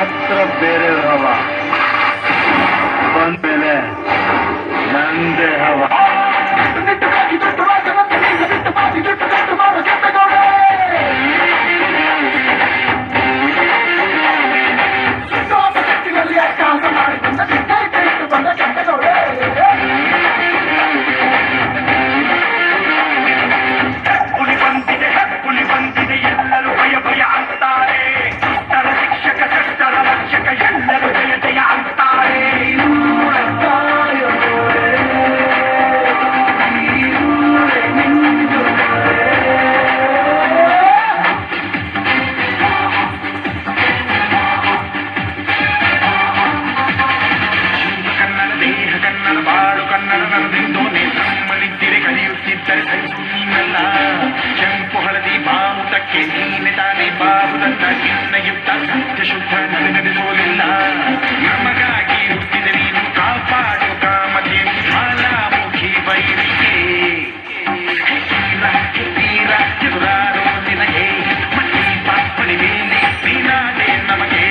ಮಾತ್ರ ಬೇರೆ ಹವ ಬಂದ್ಮೇಲೆ ನಂದೇ ಹವ. ಕೆಂಪು ಹಳದಿ ಬಾವುಟಕ್ಕೆ ನೀನೆ ತಾನೇ ಬಾವುದನ್ನ ನಿನ್ನಯುಕ್ತ ಸತ್ಯ ಶುದ್ಧ ನಡೆಸೋಲಿಲ್ಲ. ನಮಗಾಗಿ ಹುಟ್ಟಿದೆ ನೀನು ಕಾಪಾಡು ಕಾಮತೆ ಜ್ವಾಲಾಮುಖಿ ಬೈರಿಗೆ ತೀರ ಎದುರಾರೋ ನಿನಗೆ ಮಟ್ಟಿ ಪಾಪಡಿ ಮೇಲೆ ನೀನಾದೆ ನಮಗೆ.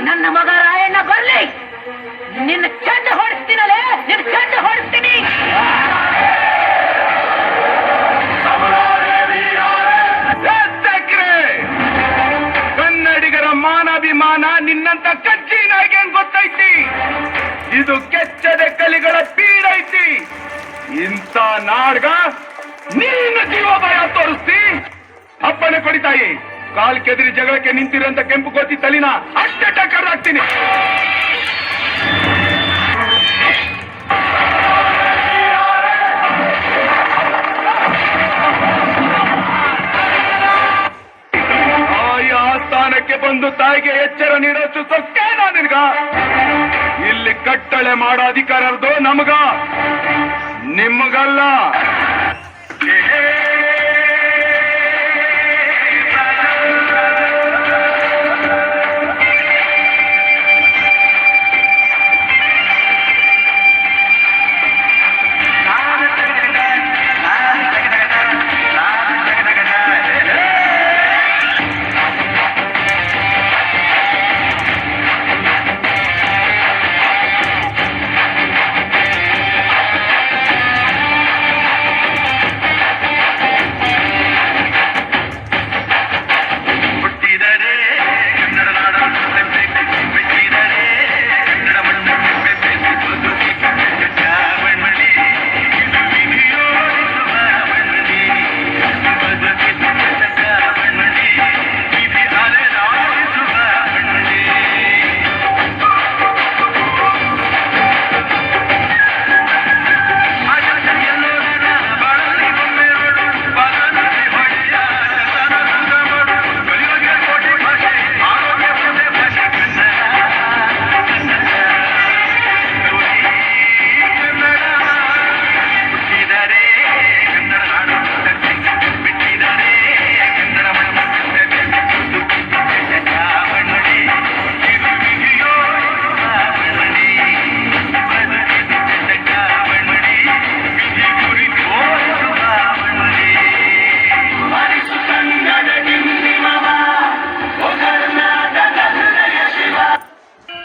ನನ್ನ ಮಗ ರಾಯಣ್ಣ ಬರ್ಲಿ, ನಿನ್ನ ಚೆಂಡು ಹೊಡಿಸ್ತೀನಲ್ಲೇ, ನಿನ್ನ ಚೆಂಡು ಹೊಡಿಸ್ತೀನಿ. ಕನ್ನಡಿಗರ ಮಾನಾಭಿಮಾನ ನಿನ್ನಂತ ಕಜ್ಜಿನಾಗೆ ಗೊತ್ತೈತಿ. ಇದು ಕೆಚ್ಚದ ಕಲಿಗಳ ಪೀಡೈತಿ. ಇಂಥ ನಾಡ್ಗ ನೀನು ಜೀವಭಯ ತೋರಿಸ್ತಿ. ಅಪ್ಪಣೆ ಕೊಡಿತಾಯಿ, ಕಾಲ್ ಕೆದರಿ ಜಗಳಕ್ಕೆ ನಿಂತಿರಂತ ಕೆಂಪು ಕೋತಿ ತಲಿನ ಅಷ್ಟೇ ಟಕ್ಕರಾಗ್ತೀನಿ. ತಾಯಿ ಆಸ್ಥಾನಕ್ಕೆ ಬಂದು ತಾಯಿಗೆ ಎಚ್ಚರ ನೀಡೋಷ್ಟು ಸೊಕ್ಕೇನೋ ನಿನ್ಗ? ಇಲ್ಲಿ ಕಟ್ಟಳೆ ಮಾಡೋ ಅಧಿಕಾರದ್ದು ನಮಗ, ನಿಮಗಲ್ಲ.